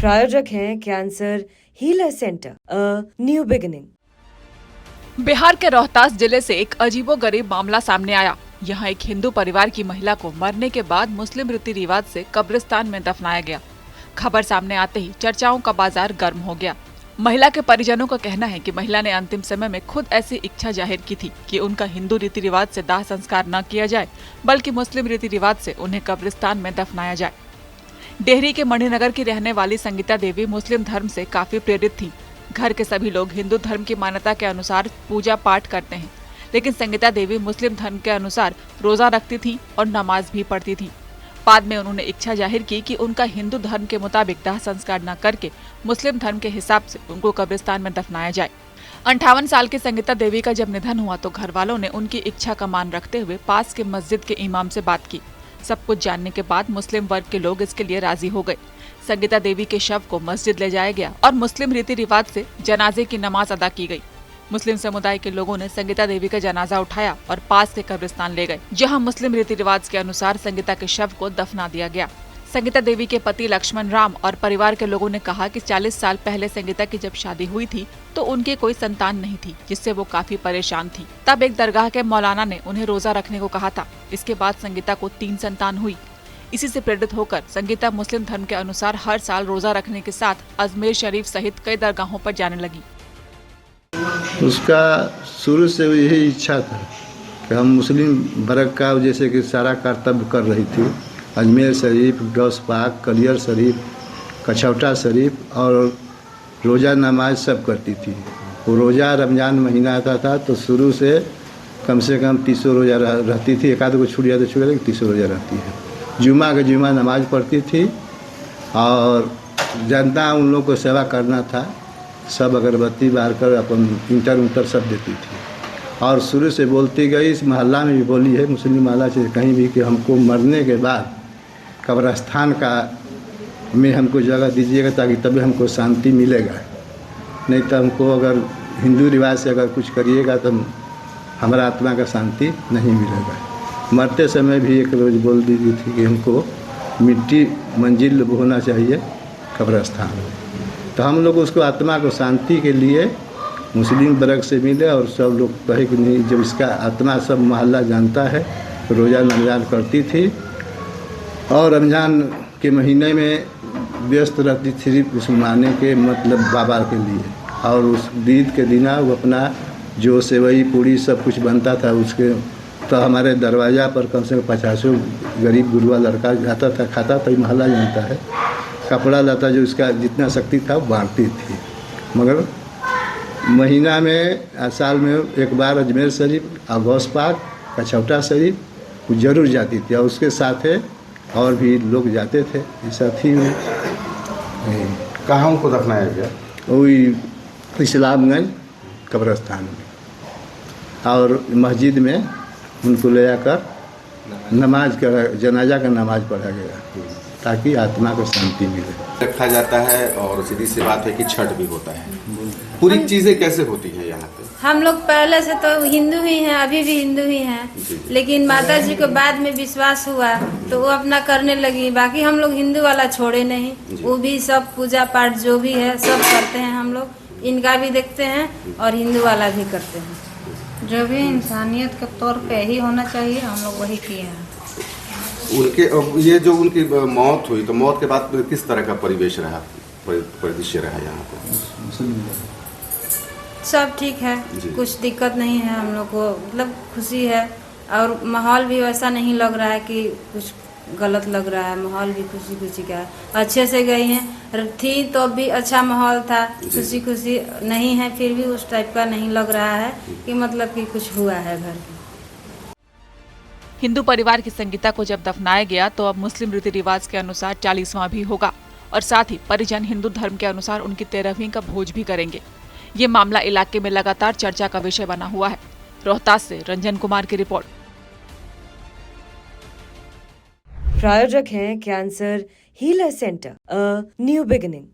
प्रायोजक हैं cancer healer centre, a new beginning. Bihar के रोहतास जिले से एक अजीबोगरीब मामला सामने आया। यहाँ एक हिंदू परिवार की महिला को मरने के बाद मुस्लिम रीति रिवाज से कब्रिस्तान में दफनाया गया। खबर सामने आते ही चर्चाओं का बाजार गर्म हो गया। महिला के परिजनों का कहना है कि महिला ने अंतिम समय में खुद ऐसी इच्छा जाहिर की थी कि उनका हिंदू रीति रिवाज से दाह संस्कार न किया जाए, बल्कि मुस्लिम रीति रिवाज से उन्हें कब्रिस्तान में दफनाया जाए। डेहरी के मणिनगर की रहने वाली संगीता देवी मुस्लिम धर्म से काफी प्रेरित थी। घर के सभी लोग हिंदू धर्म की मान्यता के अनुसार पूजा पाठ करते हैं, लेकिन संगीता देवी मुस्लिम धर्म के अनुसार रोजा रखती थी और नमाज भी पढ़ती थी। बाद में उन्होंने इच्छा जाहिर की कि उनका हिंदू धर्म के मुताबिक दाह संस्कार न करके मुस्लिम धर्म के हिसाब से उनको कब्रिस्तान में दफनाया जाए। 58 साल की संगीता देवी का जब निधन हुआ तो घर वालों ने उनकी इच्छा का मान रखते हुए पास के मस्जिद के इमाम से बात की। सब कुछ जानने के बाद मुस्लिम वर्ग के लोग इसके लिए राजी हो गए। संगीता देवी के शव को मस्जिद ले जाया गया और मुस्लिम रीति रिवाज से जनाजे की नमाज अदा की गई। मुस्लिम समुदाय के लोगों ने संगीता देवी का जनाजा उठाया और पास के कब्रिस्तान ले गए, जहां मुस्लिम रीति रिवाज के अनुसार संगीता के शव को दफना दिया गया। संगीता देवी के पति लक्ष्मण राम और परिवार के लोगों ने कहा कि 40 साल पहले संगीता की जब शादी हुई थी तो उनकी कोई संतान नहीं थी, जिससे वो काफी परेशान थी। तब एक दरगाह के मौलाना ने उन्हें रोजा रखने को कहा था। इसके बाद संगीता को 3 संतान हुई। इसी से प्रेरित होकर संगीता मुस्लिम धर्म के अनुसार हर साल रोजा रखने के साथ अजमेर शरीफ सहित कई दरगाहों पर जाने लगी। उसका शुरू से यही इच्छा था कि हम मुस्लिम वर्ग का जैसे कि सारा कर्तव्य कर रही थी। अजमेर शरीफ, गौस पाक, कलियर शरीफ, कछौटा शरीफ और रोज़ा नमाज सब करती थी। वो रोज़ा रमज़ान महीना आता था तो शुरू से कम 300 रोज़ा रहती थी। एक आध को छूट जाता छूट जाता 300 रोज़ा रहती है। जुमा के जुमा नमाज पढ़ती थी और जनता उन लोग को सेवा करना था। सब अगरबत्ती बार कर अपन इंटर सब देती थी और शुरू से बोलती गई। इस मोहल्ला में भी बोली है, मुस्लिम मोहल्ला से कहीं भी, कि हमको मरने के बाद कब्रस्तान का में हमको जगह दीजिएगा ताकि तभी हमको शांति मिलेगा। नहीं तो हमको अगर हिंदू रिवाज से अगर कुछ करिएगा तो हमारा आत्मा का शांति नहीं मिलेगा। मरते समय भी एक रोज़ बोल दी थी कि हमको मिट्टी मंजिल होना चाहिए कब्रस्तान। तो हम लोग उसको आत्मा को शांति के लिए मुस्लिम वर्ग से मिले और सब लोग कहे कि नहीं, जब इसका आत्मा सब मोहल्ला जानता है। रोज़ा रमज़ान करती थी और रमज़ान के महीने में व्यस्त रहती थी सिर्फ उस माने के मतलब बाबा के लिए। और उस ईद के दिन वो अपना जो सेवई पूड़ी सब कुछ बनता था उसके, तो हमारे दरवाज़ा पर कम से कम 50 गरीब गुरुआ लड़का जाता था, खाता था। मोहल्ला जानता है। कपड़ा लता जो इसका जितना शक्ति था वो बांटती थी। मगर महीना में साल में एक बार अजमेर शरीफ और गौस पाक, कछौटा शरीफ वो जरूर जाती थी और उसके साथ और भी लोग जाते थे साथी में। कहाँ उनको दफनाया गया? वही इस्लामगंज कब्रस्तान में और मस्जिद में उनको ले जाकर नमाज का जनाजा का नमाज पढ़ा गया ताकि आत्मा को शांति मिले। रखा जाता है और सीधी सी बात है कि छठ भी होता है। पूरी चीज़ें कैसे होती हैं यहाँ पे? हम लोग पहले से तो हिंदू ही हैं, अभी भी हिंदू ही हैं, लेकिन माता जी को बाद में विश्वास हुआ तो वो अपना करने लगी। बाकी हम लोग हिंदू वाला छोड़े नहीं, वो भी सब पूजा पाठ जो भी है सब करते हैं। हम लोग इनका भी देखते हैं और हिंदू वाला भी करते हैं। जो भी इंसानियत के तौर पे ही होना चाहिए, हम लोग वही किए हैं। उनके ये जो उनकी मौत हुई तो मौत के बाद किस तरह का परिवेश रहा, परिदृश्य रहा यहाँ पे? सब ठीक है, कुछ दिक्कत नहीं है। हम लोग को मतलब खुशी है और माहौल भी वैसा नहीं लग रहा है कि कुछ गलत लग रहा है। माहौल भी खुशी खुशी का है। अच्छे से गई हैं, थी तो भी अच्छा माहौल था, खुशी खुशी नहीं है, फिर भी उस टाइप का नहीं लग रहा है कि मतलब कि कुछ हुआ है घर में। हिंदू परिवार की संगीता को जब दफनाया गया तो अब मुस्लिम रीति रिवाज के अनुसार 40वां भी होगा और साथ ही परिजन हिंदू धर्म के अनुसार उनकी 13वीं का भोज भी करेंगे। ये मामला इलाके में लगातार चर्चा का विषय बना हुआ है। रोहतास से रंजन कुमार की रिपोर्ट। प्रायोजक हैं cancer healer centre, a new beginning.